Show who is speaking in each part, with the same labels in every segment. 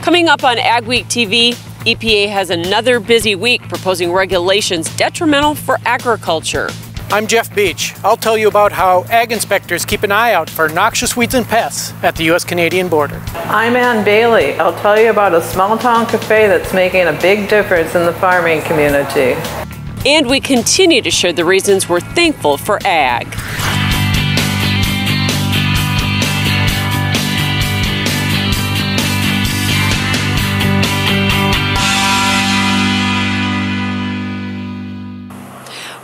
Speaker 1: Coming up on Ag Week TV, EPA has another busy week proposing regulations detrimental for agriculture.
Speaker 2: I'm Jeff Beach. I'll tell you about how ag inspectors keep an eye out for noxious weeds and pests at the U.S.-Canadian border.
Speaker 3: I'm Ann Bailey. I'll tell you about a small town cafe that's making a big difference in the farming community.
Speaker 1: And we continue to share the reasons we're thankful for ag.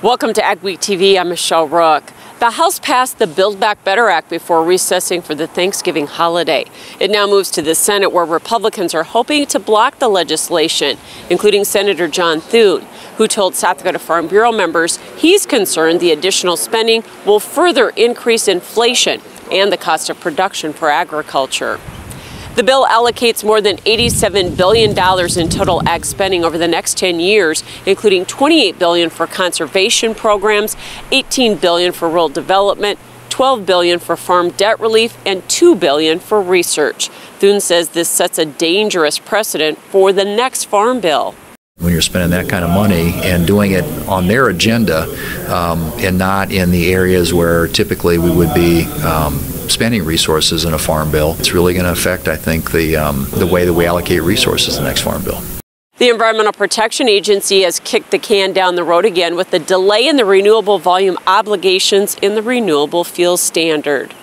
Speaker 1: Welcome to Ag Week TV. I'm Michelle Rook. The House passed the Build Back Better Act before recessing for the Thanksgiving holiday. It now moves to the Senate, where Republicans are hoping to block the legislation, including Senator John Thune, who told South Dakota Farm Bureau members he's concerned the additional spending will further increase inflation and the cost of production for agriculture. The bill allocates more than $87 billion in total ag spending over the next 10 years, including $28 billion for conservation programs, $18 billion for rural development, $12 billion for farm debt relief, and $2 billion for research. Thune says this sets a dangerous precedent for the next farm bill.
Speaker 4: When you're spending that kind of money and doing it on their agenda and not in the areas where typically we would be spending resources in a farm bill, it's really going to affect, I think, the way that we allocate resources in the next farm bill.
Speaker 1: The Environmental Protection Agency has kicked the can down the road again with the delay in the renewable volume obligations in the Renewable Fuels Standard.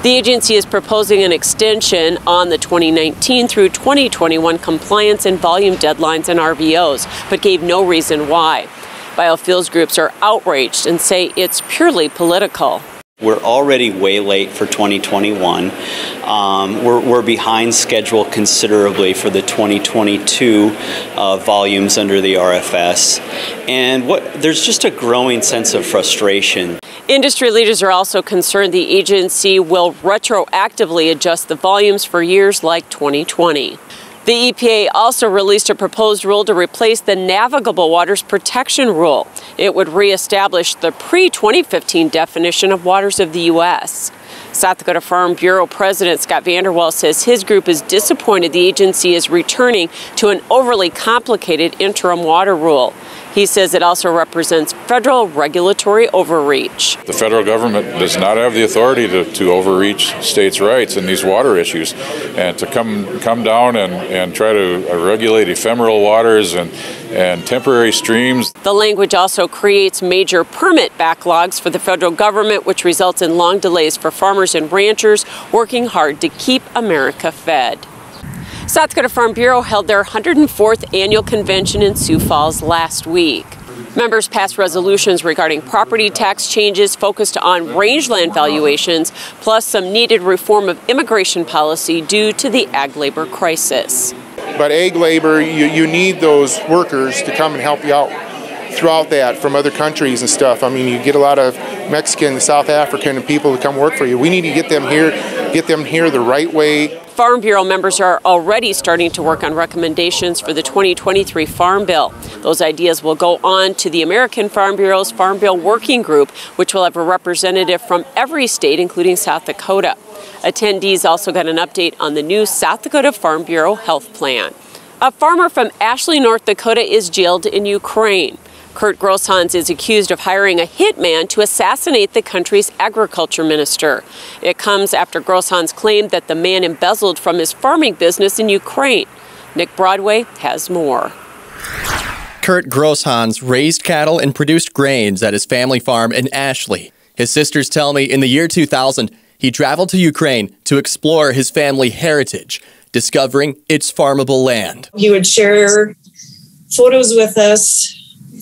Speaker 1: The agency is proposing an extension on the 2019 through 2021 compliance and volume deadlines in RVOs, but gave no reason why. Biofuels groups are outraged and say it's purely political.
Speaker 5: We're already way late for 2021. We're behind schedule considerably for the 2022 volumes under the RFS. And there's just a growing sense of frustration.
Speaker 1: Industry leaders are also concerned the agency will retroactively adjust the volumes for years like 2020. The EPA also released a proposed rule to replace the Navigable Waters Protection Rule. It would reestablish the pre-2015 definition of waters of the U.S. South Dakota Farm Bureau President Scott Vanderwall says his group is disappointed the agency is returning to an overly complicated interim water rule. He says it also represents federal regulatory overreach.
Speaker 6: The federal government does not have the authority to overreach states' rights in these water issues, and to come down and try to regulate ephemeral waters and temporary streams.
Speaker 1: The language also creates major permit backlogs for the federal government, which results in long delays for farmers and ranchers working hard to keep America fed. South Dakota Farm Bureau held their 104th annual convention in Sioux Falls last week. Members passed resolutions regarding property tax changes focused on rangeland valuations, plus some needed reform of immigration policy due to the ag labor crisis.
Speaker 7: But ag labor, you need those workers to come and help you out throughout that from other countries and stuff. I mean, you get a lot of Mexican, South African people to come work for you. We need to get them here the right way.
Speaker 1: Farm Bureau members are already starting to work on recommendations for the 2023 Farm Bill. Those ideas will go on to the American Farm Bureau's Farm Bill Working Group, which will have a representative from every state, including South Dakota. Attendees also got an update on the new South Dakota Farm Bureau Health Plan. A farmer from Ashley, North Dakota is jailed in Ukraine. Kurt Grosshans is accused of hiring a hitman to assassinate the country's agriculture minister. It comes after Grosshans claimed that the man embezzled from his farming business in Ukraine. Nick Broadway has more.
Speaker 8: Kurt Grosshans raised cattle and produced grains at his family farm in Ashley. His sisters tell me in the year 2000, he traveled to Ukraine to explore his family heritage, discovering its farmable land.
Speaker 9: He would share photos with us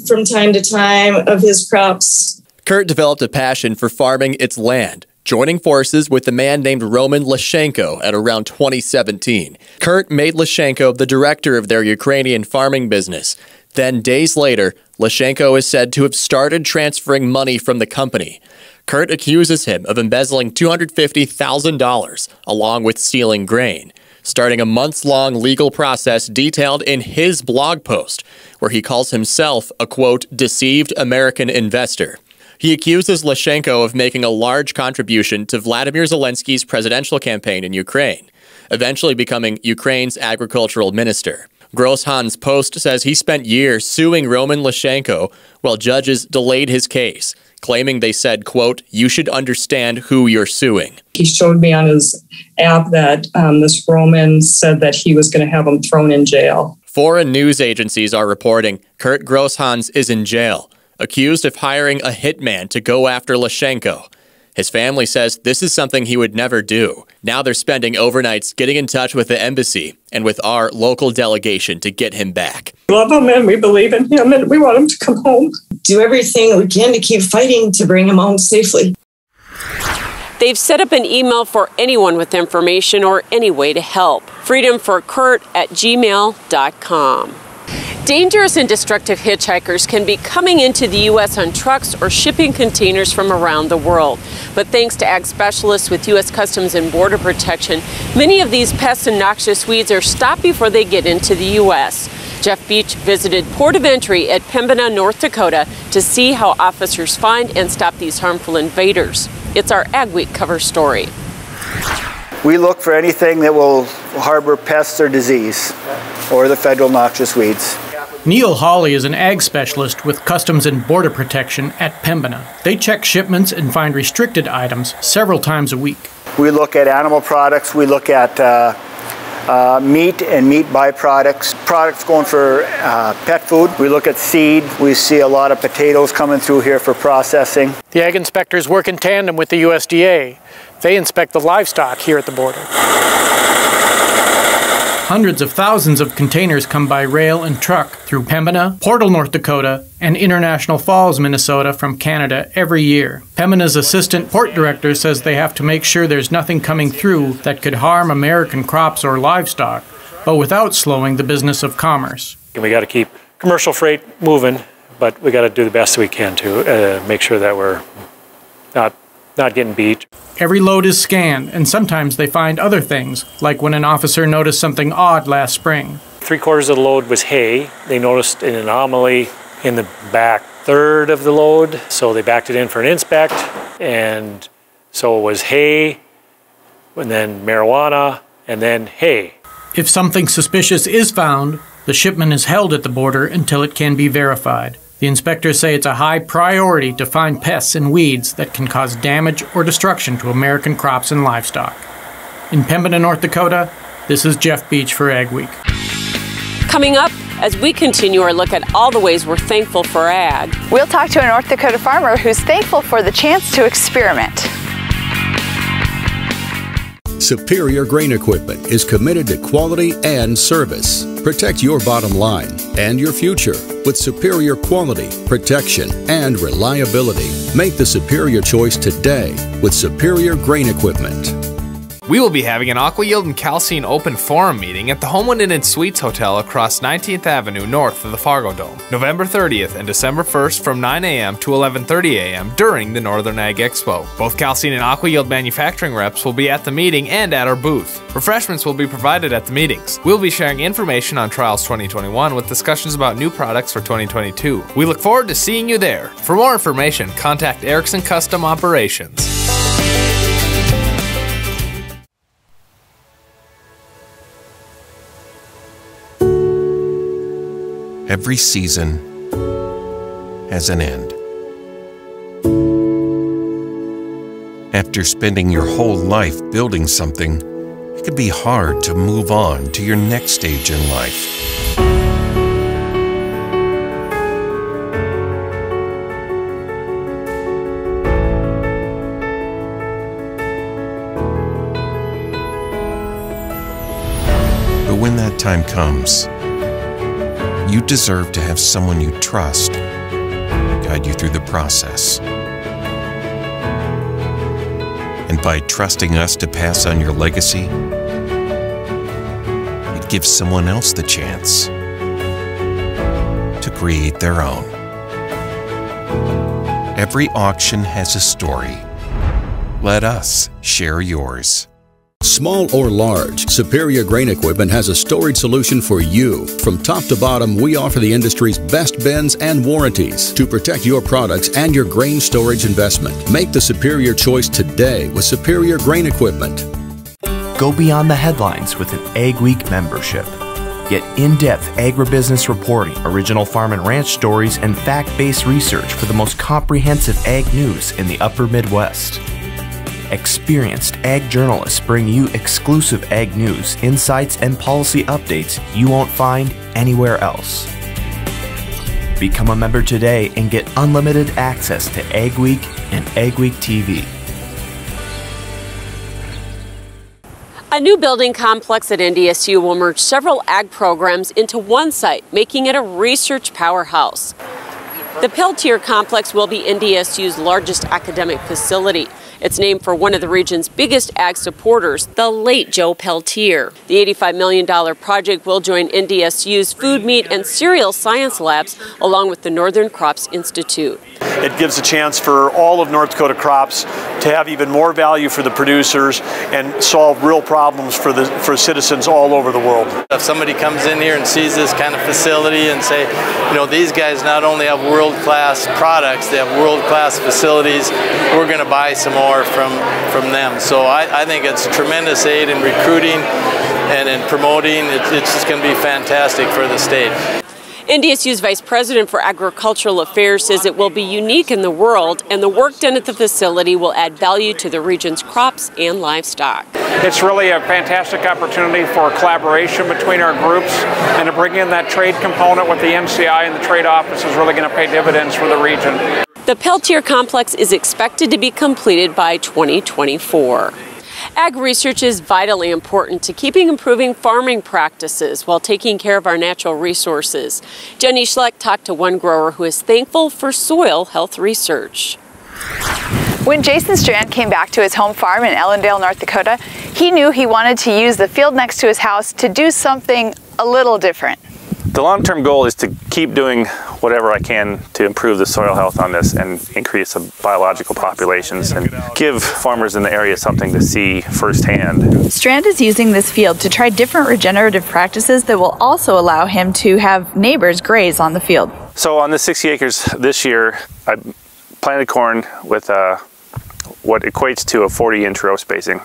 Speaker 9: from time to time of his crops.
Speaker 8: Kurt developed a passion for farming its land, joining forces with a man named Roman Lashenko at around 2017. Kurt made Lashenko the director of their Ukrainian farming business. Then days later, Lashenko is said to have started transferring money from the company. Kurt accuses him of embezzling $250,000 along with stealing grain, starting a months-long legal process detailed in his blog post, where he calls himself a, quote, deceived American investor. He accuses Lashenko of making a large contribution to Vladimir Zelensky's presidential campaign in Ukraine. eventually becoming Ukraine's agricultural minister. Groshan's post says he spent years suing Roman Lashenko while judges delayed his case, claiming they said, quote, "You should understand who you're suing."
Speaker 9: He showed me on his app that this Roman said that he was going to have him thrown in jail.
Speaker 8: Foreign news agencies are reporting Kurt Groshans is in jail, accused of hiring a hitman to go after Lashenko. His family says this is something he would never do. Now they're spending overnights getting in touch with the embassy and with our local delegation to get him back.
Speaker 9: We love him and we believe in him and we want him to come home. Do everything we can to keep fighting to bring him home safely.
Speaker 1: They've set up an email for anyone with information or any way to help. freedomforkurt@gmail.com. Dangerous and destructive hitchhikers can be coming into the U.S. on trucks or shipping containers from around the world. But thanks to ag specialists with U.S. Customs and Border Protection, many of these pests and noxious weeds are stopped before they get into the U.S. Jeff Beach visited Port of Entry at Pembina, North Dakota to see how officers find and stop these harmful invaders. It's our Ag Week cover story.
Speaker 10: We look for anything that will harbor pests or disease or the federal noxious weeds.
Speaker 2: Neil Hawley is an ag specialist with Customs and Border Protection at Pembina. They check shipments and find restricted items several times a week.
Speaker 10: We look at animal products, we look at meat and meat byproducts, products going for pet food. We look at seed. We see a lot of potatoes coming through here for processing.
Speaker 2: The ag inspectors work in tandem with the USDA. They inspect the livestock here at the border. Hundreds of thousands of containers come by rail and truck through Pembina, Portal, North Dakota, and International Falls, Minnesota from Canada every year. Pembina's assistant port director says they have to make sure there's nothing coming through that could harm American crops or livestock, but without slowing the business of commerce.
Speaker 11: We got to keep commercial freight moving, but we got to do the best we can to make sure that we're not getting beat.
Speaker 2: Every load is scanned, and sometimes they find other things, like when an officer noticed something odd last spring.
Speaker 11: 3/4 of the load was hay. They noticed an anomaly in the back third of the load, so they backed it in for an inspect, and so it was hay, and then marijuana, and then hay.
Speaker 2: If something suspicious is found, the shipment is held at the border until it can be verified. The inspectors say it's a high priority to find pests and weeds that can cause damage or destruction to American crops and livestock. In Pembina, North Dakota, this is Jeff Beach for Ag Week.
Speaker 1: Coming up, as we continue our look at all the ways we're thankful for ag,
Speaker 12: we'll talk to a North Dakota farmer who's thankful for the chance to experiment.
Speaker 13: Superior Grain Equipment is committed to quality and service. Protect your bottom line and your future with superior quality, protection, and reliability. Make the superior choice today with Superior Grain Equipment.
Speaker 14: We will be having an AquaYield and Calcine Open Forum meeting at the Homewood Inn and Suites Hotel across 19th Avenue north of the Fargo Dome, November 30th and December 1st from 9 a.m. to 11:30 a.m. during the Northern Ag Expo. Both Calcine and AquaYield manufacturing reps will be at the meeting and at our booth. Refreshments will be provided at the meetings. We'll be sharing information on Trials 2021 with discussions about new products for 2022. We look forward to seeing you there. For more information, contact Erickson Custom Operations.
Speaker 15: Every season has an end. After spending your whole life building something, it can be hard to move on to your next stage in life. But when that time comes, you deserve to have someone you trust guide you through the process. And by trusting us to pass on your legacy, it gives someone else the chance to create their own. Every auction has a story. Let us share yours.
Speaker 13: Small or large, Superior Grain Equipment has a storage solution for you. From top to bottom, we offer the industry's best bins and warranties to protect your products and your grain storage investment. Make the superior choice today with Superior Grain Equipment.
Speaker 16: Go beyond the headlines with an Ag Week membership. Get in-depth agribusiness reporting, original farm and ranch stories, and fact-based research for the most comprehensive ag news in the upper Midwest. Experienced ag journalists bring you exclusive ag news, insights, and policy updates you won't find anywhere else. Become a member today and get unlimited access to Ag Week and Ag Week TV.
Speaker 1: A new building complex at NDSU will merge several ag programs into one site, making it a research powerhouse. The Peltier Complex will be NDSU's largest academic facility. It's named for one of the region's biggest ag supporters, the late Joe Peltier. The $85 million project will join NDSU's food, meat, and cereal science labs, along with the Northern Crops Institute.
Speaker 17: It gives a chance for all of North Dakota crops to have even more value for the producers and solve real problems for citizens all over the world.
Speaker 18: If somebody comes in here and sees this kind of facility and say, you know, these guys not only have world-class products, they have world-class facilities, we're going to buy some more from them. So I think it's a tremendous aid in recruiting and in promoting. It's just going to be fantastic for the state.
Speaker 1: NDSU's Vice President for Agricultural Affairs says it will be unique in the world, and the work done at the facility will add value to the region's crops and livestock.
Speaker 19: It's really a fantastic opportunity for collaboration between our groups, and to bring in that trade component with the NCI and the trade office is really going to pay dividends for the region.
Speaker 1: The Peltier Complex is expected to be completed by 2024. Ag research is vitally important to keeping improving farming practices while taking care of our natural resources. Jenny Schleck talked to one grower who is thankful for soil health research.
Speaker 12: When Jason Strand came back to his home farm in Ellendale, North Dakota, he knew he wanted to use the field next to his house to do something a little different.
Speaker 20: The long-term goal is to keep doing whatever I can to improve the soil health on this and increase the biological populations and give farmers in the area something to see firsthand.
Speaker 12: Strand is using this field to try different regenerative practices that will also allow him to have neighbors graze on the field.
Speaker 20: So on the 60 acres this year, I planted corn with what equates to a 40-inch row spacing.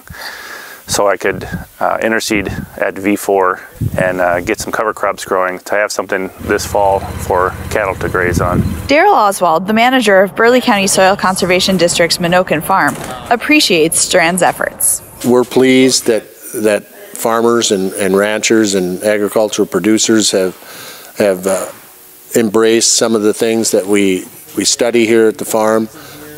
Speaker 20: So I could interseed at V4 and get some cover crops growing to have something this fall for cattle to graze on.
Speaker 12: Daryl Oswald, the manager of Burleigh County Soil Conservation District's Minokan Farm, appreciates Strand's efforts.
Speaker 21: We're pleased that farmers and ranchers and agricultural producers have embraced some of the things that we study here at the farm.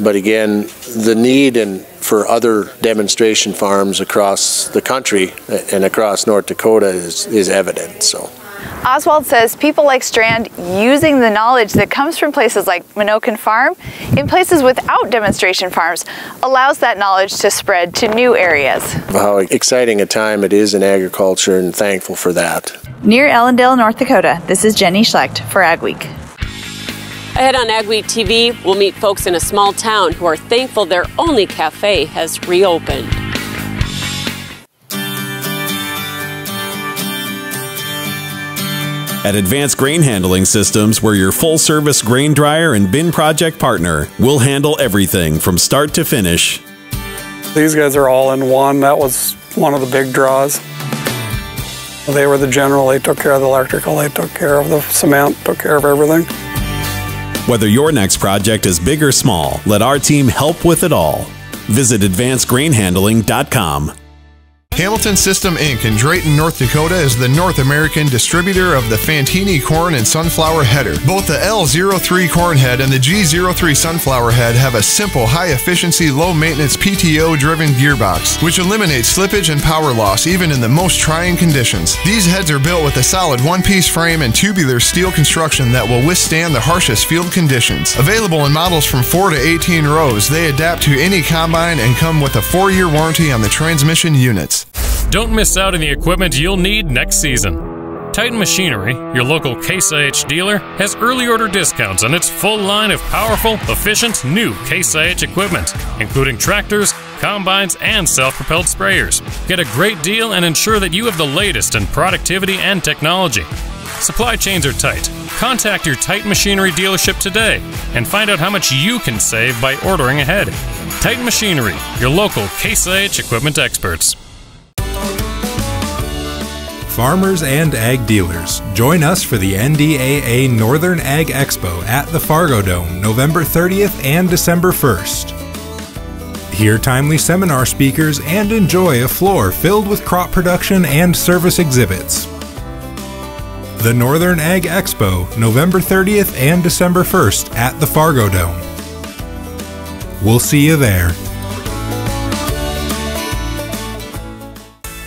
Speaker 21: But again, the need for other demonstration farms across the country and across North Dakota is evident. So,
Speaker 12: Oswald says people like Strand using the knowledge that comes from places like Minokan Farm in places without demonstration farms allows that knowledge to spread to new areas.
Speaker 21: How exciting a time it is in agriculture, and thankful for that.
Speaker 12: Near Ellendale, North Dakota, this is Jenny Schlecht for Ag Week.
Speaker 1: Ahead on Ag Week TV, we'll meet folks in a small town who are thankful their only cafe has reopened.
Speaker 22: At Advanced Grain Handling Systems, we're your full-service grain dryer and bin project partner. We'll handle everything from start to finish.
Speaker 23: These guys are all in one. That was one of the big draws. They were the general. They took care of the electrical. They took care of the cement, took care of everything.
Speaker 22: Whether your next project is big or small, let our team help with it all. Visit advancedgrainhandling.com.
Speaker 24: Hamilton System Inc. in Drayton, North Dakota is the North American distributor of the Fantini corn and sunflower header. Both the L03 corn head and the G03 sunflower head have a simple, high-efficiency, low-maintenance PTO-driven gearbox, which eliminates slippage and power loss even in the most trying conditions. These heads are built with a solid one-piece frame and tubular steel construction that will withstand the harshest field conditions. Available in models from 4 to 18 rows, they adapt to any combine and come with a 4-year warranty on the transmission units.
Speaker 25: Don't miss out on the equipment you'll need next season. Titan Machinery, your local Case IH dealer, has early order discounts on its full line of powerful, efficient, new Case IH equipment, including tractors, combines, and self-propelled sprayers. Get a great deal and ensure that you have the latest in productivity and technology. Supply chains are tight. Contact your Titan Machinery dealership today and find out how much you can save by ordering ahead. Titan Machinery, your local Case IH equipment experts.
Speaker 3: Farmers and ag dealers, join us for the NDAA Northern Ag Expo at the Fargo Dome, November 30th and December 1st. Hear timely seminar speakers and enjoy a floor filled with crop production and service exhibits. The Northern Ag Expo, November 30th and December 1st at the Fargo Dome. We'll see you there.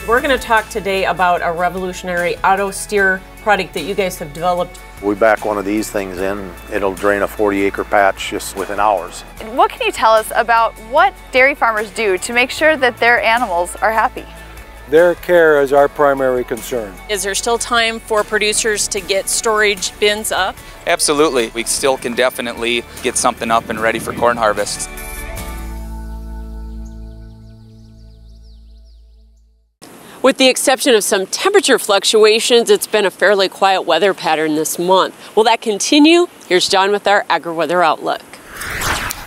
Speaker 1: We're going to talk today about a revolutionary auto steer product that you guys have developed.
Speaker 4: We back one of these things in, it'll drain a 40-acre patch just within hours.
Speaker 12: What can you tell us about what dairy farmers do to make sure that their animals are happy?
Speaker 5: Their care is our primary concern.
Speaker 6: Is there still time for producers to get storage bins up?
Speaker 7: Absolutely. We still can definitely get something up and ready for corn harvest.
Speaker 1: With the exception of some temperature fluctuations, it's been a fairly quiet weather pattern this month. Will that continue? Here's John with our agri-weather outlook.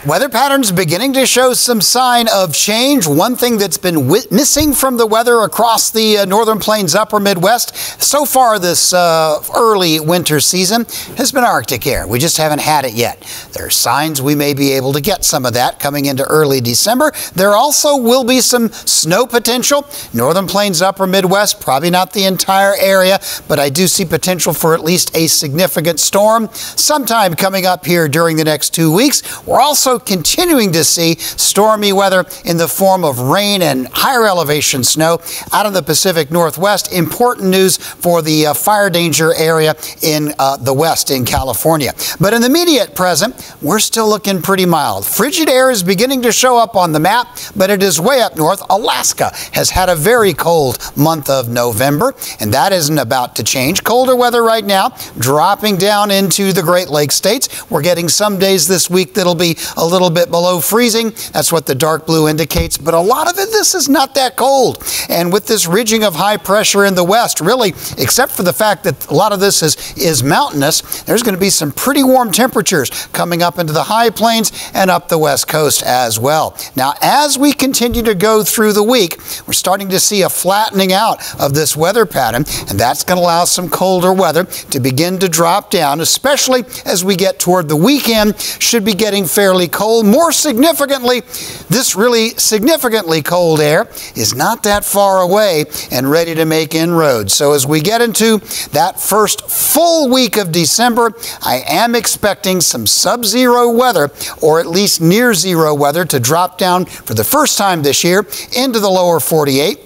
Speaker 26: Weather patterns beginning to show some sign of change. One thing that's been missing from the weather across the Northern Plains, upper Midwest so far this early winter season has been Arctic air. We just haven't had it yet. There are signs we may be able to get some of that coming into early December. There also will be some snow potential. Northern Plains, upper Midwest, probably not the entire area, but I do see potential for at least a significant storm sometime coming up here during the next 2 weeks. We're also continuing to see stormy weather in the form of rain and higher elevation snow out of the Pacific Northwest. Important news for the fire danger area in the west in California. But in the immediate present, we're still looking pretty mild. Frigid air is beginning to show up on the map, but it is way up north. Alaska has had a very cold month of November, and that isn't about to change. Colder weather right now, dropping down into the Great Lakes states. We're getting some days this week that'll be a little bit below freezing. That's what the dark blue indicates, but a lot of it, this is not that cold. And with this ridging of high pressure in the west, really, except for the fact that a lot of this is mountainous, there's going to be some pretty warm temperatures coming up into the high plains and up the west coast as well. Now, as we continue to go through the week, we're starting to see a flattening out of this weather pattern, and that's going to allow some colder weather to begin to drop down, especially as we get toward the weekend. Should be getting fairly cold. More significantly, this really significantly cold air is not that far away and ready to make inroads. So as we get into that first full week of December, I am expecting some sub-zero weather, or at least near zero weather, to drop down for the first time this year into the lower 48.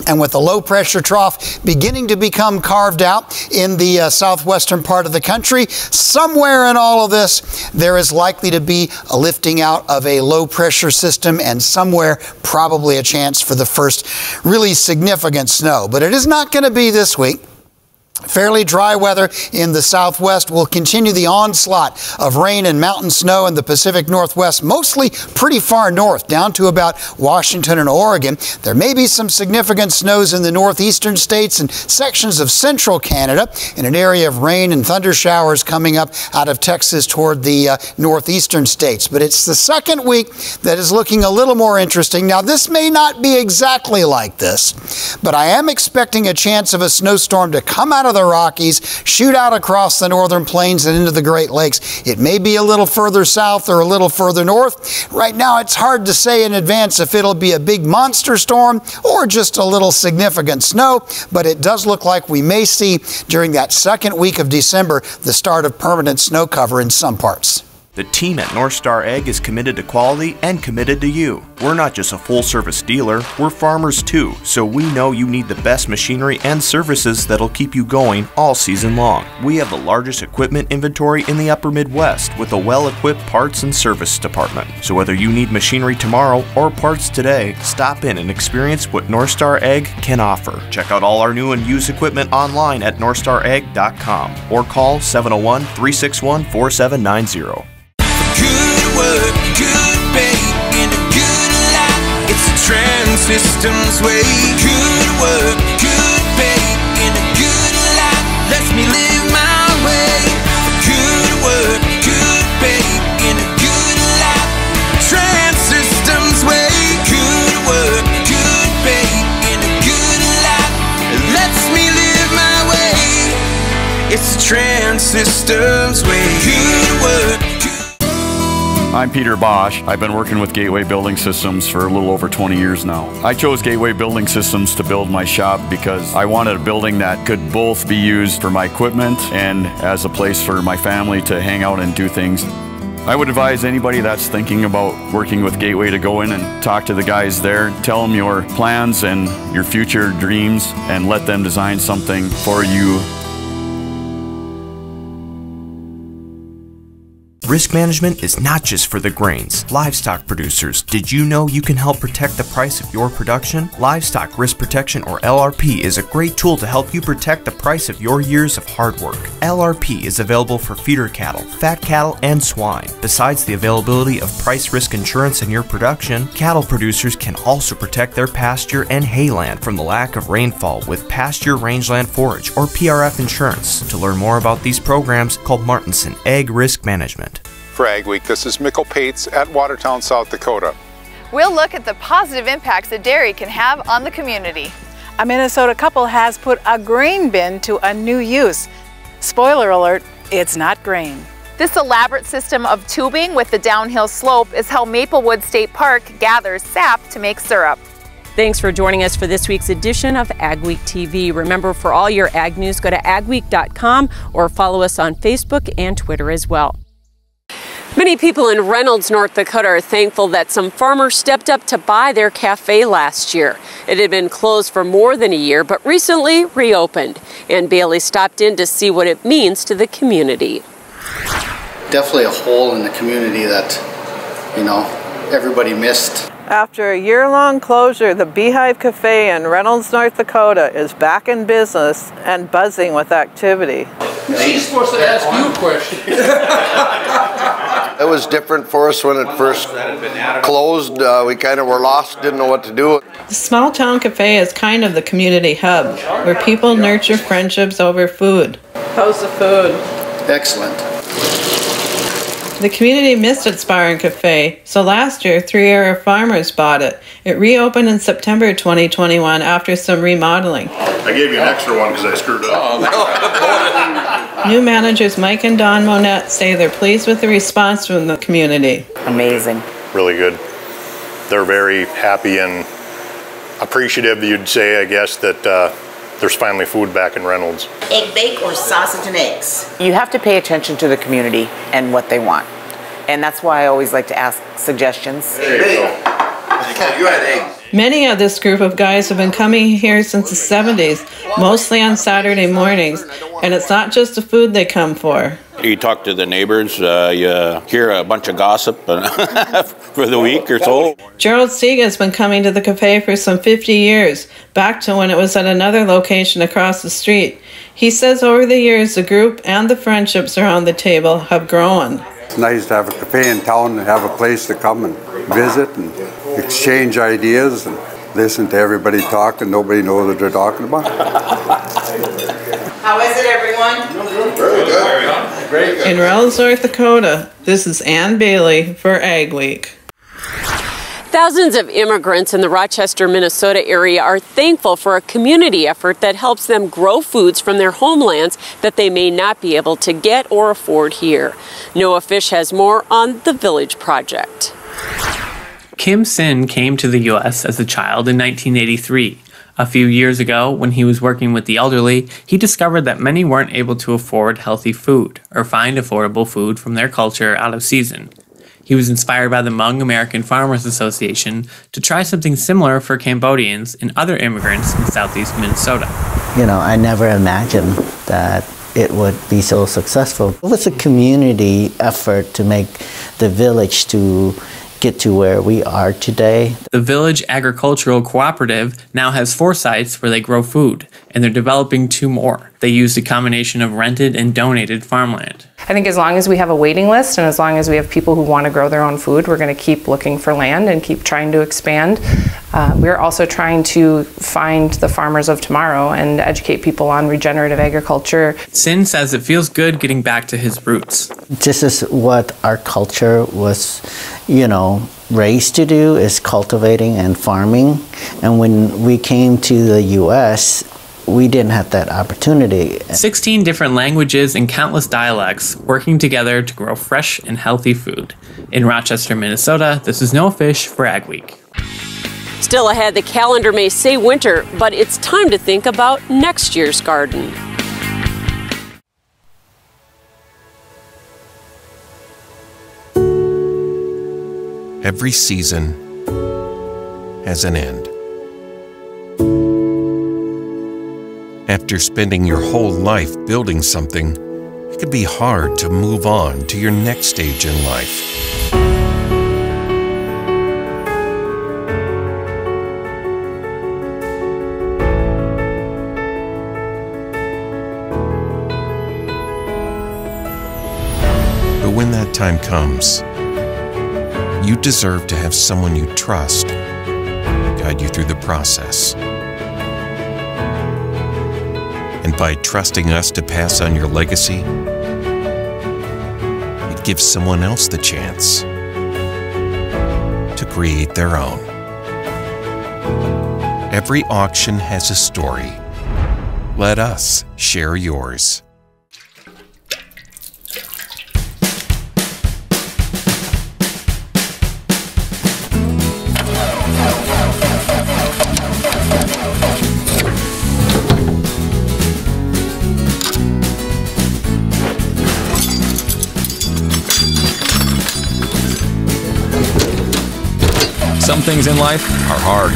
Speaker 26: And with the low pressure trough beginning to become carved out in the southwestern part of the country, somewhere in all of this, there is likely to be a lifting out of a low pressure system, and somewhere probably a chance for the first really significant snow. But it is not going to be this week. Fairly dry weather in the southwest will continue the onslaught of rain and mountain snow in the Pacific Northwest, mostly pretty far north, down to about Washington and Oregon. There may be some significant snows in the northeastern states and sections of central Canada, in an area of rain and thunder showers coming up out of Texas toward the northeastern states. But it's the second week that is looking a little more interesting. Now, this may not be exactly like this, but I am expecting a chance of a snowstorm to come out of the Rockies, shoot out across the northern plains and into the Great Lakes. It may be a little further south or a little further north. Right now, it's hard to say in advance if it'll be a big monster storm or just a little significant snow, but it does look like we may see during that second week of December the start of permanent snow cover in some parts.
Speaker 16: The team at North Star Ag is committed to quality and committed to you. We're not just a full-service dealer, we're farmers too, so we know you need the best machinery and services that'll keep you going all season long. We have the largest equipment inventory in the upper Midwest with a well-equipped parts and service department. So whether you need machinery tomorrow or parts today, stop in and experience what North Star Ag can offer. Check out all our new and used equipment online at northstarag.com or call 701-361-4790.
Speaker 27: Good work, good pay, and a good life. It's the Trans Systems way. Good work, good pay, and a good life. Lets me live my way. Good work, good pay, and a good life. Trans Systems way. Good work, good pay, and a good life. Lets me live. Trans Systems way. Good work.
Speaker 2: I'm Peter Bosch. I've been working with Gateway Building Systems for a little over 20 years now. I chose Gateway Building Systems to build my shop because I wanted a building that could both be used for my equipment and as a place for my family to hang out and do things. I would advise anybody that's thinking about working with Gateway to go in and talk to the guys there, tell them your plans and your future dreams, and let them design something for you.
Speaker 16: Risk management is not just for the grains. Livestock producers, did you know you can help protect the price of your production? Livestock Risk Protection, or LRP, is a great tool to help you protect the price of your years of hard work. LRP is available for feeder cattle, fat cattle, and swine. Besides the availability of price risk insurance in your production, cattle producers can also protect their pasture and hayland from the lack of rainfall with Pasture Rangeland Forage, or PRF insurance. To learn more about these programs, call Martinson Ag Risk Management.
Speaker 8: For Ag Week, this is Mikkel Pates at Watertown, South Dakota.
Speaker 12: We'll look at the positive impacts that dairy can have on the community.
Speaker 9: A Minnesota couple has put a grain bin to a new use. Spoiler alert, it's not grain.
Speaker 12: This elaborate system of tubing with the downhill slope is how Maplewood State Park gathers sap to make syrup.
Speaker 6: Thanks for joining us for this week's edition of Ag Week TV. Remember, for all your ag news, go to agweek.com or follow us on Facebook and Twitter as well.
Speaker 1: Many people in Reynolds, North Dakota are thankful that some farmers stepped up to buy their cafe last year. It had been closed for more than a year, but recently reopened. Ann Bailey stopped in to see what it means to the community.
Speaker 10: Definitely a hole in the community that, everybody missed.
Speaker 11: After a year-long closure, the Beehive Cafe in Reynolds, North Dakota is back in business and buzzing with activity.
Speaker 14: She's supposed to ask you a question.
Speaker 15: It was different for us when it first closed. We kind of were lost, didn't know what to do.
Speaker 11: The Small Town Cafe is kind of the community hub, where people nurture friendships over food. How's the food?
Speaker 10: Excellent.
Speaker 11: The community missed its bar and cafe, so last year 3 area farmers bought it. It reopened in September 2021 after some remodeling.
Speaker 28: I gave you an extra one because I screwed up.
Speaker 11: New managers Mike and Don Monette say they're pleased with the response from the community.
Speaker 29: Amazing.
Speaker 28: Really good. They're very happy and appreciative, you'd say, I guess, that there's finally food back in Reynolds.
Speaker 29: Egg bake or sausage and eggs? You have to pay attention to the community and what they want. And that's why I always like to ask suggestions.
Speaker 28: There you go.
Speaker 29: You had eggs.
Speaker 11: Many of this group of guys have been coming here since the 70s, mostly on Saturday mornings, and it's not just the food they come for.
Speaker 30: You talk to the neighbors, you hear a bunch of gossip for the week or so.
Speaker 11: Gerald Siega has been coming to the cafe for some 50 years, back to when it was at another location across the street. He says over the years the group and the friendships around the table have grown.
Speaker 31: It's nice to have a cafe in town and have a place to come and visit and exchange ideas and listen to everybody talk and nobody knows what they're talking about.
Speaker 29: How is it, everyone?
Speaker 28: Very good. Very good.
Speaker 11: In Reynolds, North Dakota, this is Ann Bailey for Ag Week.
Speaker 1: Thousands of immigrants in the Rochester, Minnesota area are thankful for a community effort that helps them grow foods from their homelands that they may not be able to get or afford here. Noah Fish has more on the Village Project.
Speaker 32: Kim Sin came to the U.S. as a child in 1983. A few years ago, when he was working with the elderly, he discovered that many weren't able to afford healthy food or find affordable food from their culture out of season. He was inspired by the Hmong American Farmers Association to try something similar for Cambodians and other immigrants in southeast Minnesota.
Speaker 33: I never imagined that it would be so successful. It was a community effort to make the village to get to where we are today.
Speaker 32: The Village Agricultural Cooperative now has 4 sites where they grow food, and they're developing 2 more. They use a combination of rented and donated farmland.
Speaker 34: I think as long as we have a waiting list and as long as we have people who want to grow their own food, we're going to keep looking for land and keep trying to expand. We're also trying to find the farmers of tomorrow and educate people on regenerative agriculture.
Speaker 32: Sin says it feels good getting back to his roots.
Speaker 33: This is what our culture was, raised to do, is cultivating and farming. And when we came to the U.S., we didn't have that opportunity.
Speaker 32: 16 different languages and countless dialects working together to grow fresh and healthy food. In Rochester, Minnesota, this is Noah Fish for Ag Week.
Speaker 1: Still ahead, the calendar may say winter, but it's time to think about next year's garden.
Speaker 3: Every season has an end. After spending your whole life building something, it can be hard to move on to your next stage in life. But when that time comes, you deserve to have someone you trust guide you through the process. And by trusting us to pass on your legacy, it gives someone else the chance to create their own. Every auction has a story. Let us share yours.
Speaker 4: Some things in life are hard.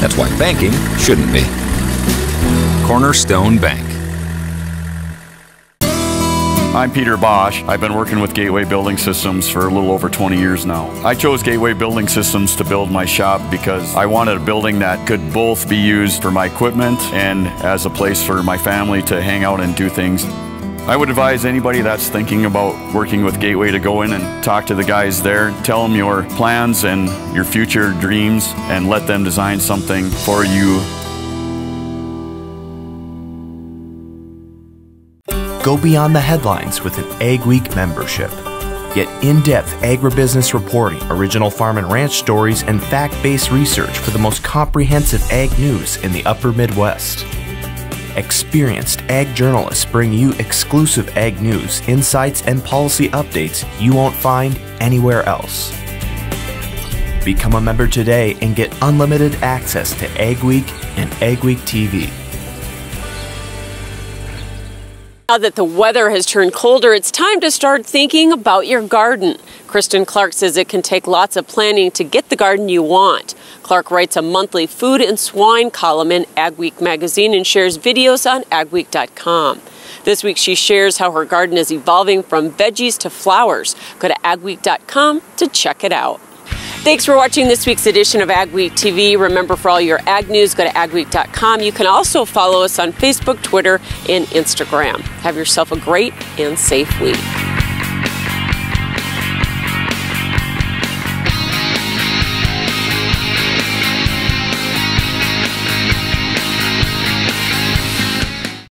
Speaker 4: That's why banking shouldn't be. Cornerstone Bank.
Speaker 2: I'm Peter Bosch. I've been working with Gateway Building Systems for a little over 20 years now. I chose Gateway Building Systems to build my shop because I wanted a building that could both be used for my equipment and as a place for my family to hang out and do things. I would advise anybody that's thinking about working with Gateway to go in and talk to the guys there, tell them your plans and your future dreams, and let them design something for you.
Speaker 16: Go beyond the headlines with an Ag Week membership. Get in-depth agribusiness reporting, original farm and ranch stories, and fact-based research for the most comprehensive ag news in the upper Midwest. Experienced ag journalists bring you exclusive ag news, insights, and policy updates you won't find anywhere else. Become a member today and get unlimited access to Ag Week and Ag Week TV.
Speaker 1: Now that the weather has turned colder, it's time to start thinking about your garden. Kristen Clark says it can take lots of planning to get the garden you want. Clark writes a monthly food and swine column in Ag Week magazine and shares videos on agweek.com. This week she shares how her garden is evolving from veggies to flowers. Go to agweek.com to check it out. Thanks for watching this week's edition of Ag Week TV. Remember, for all your ag news, go to agweek.com. You can also follow us on Facebook, Twitter, and Instagram. Have yourself a great and safe week.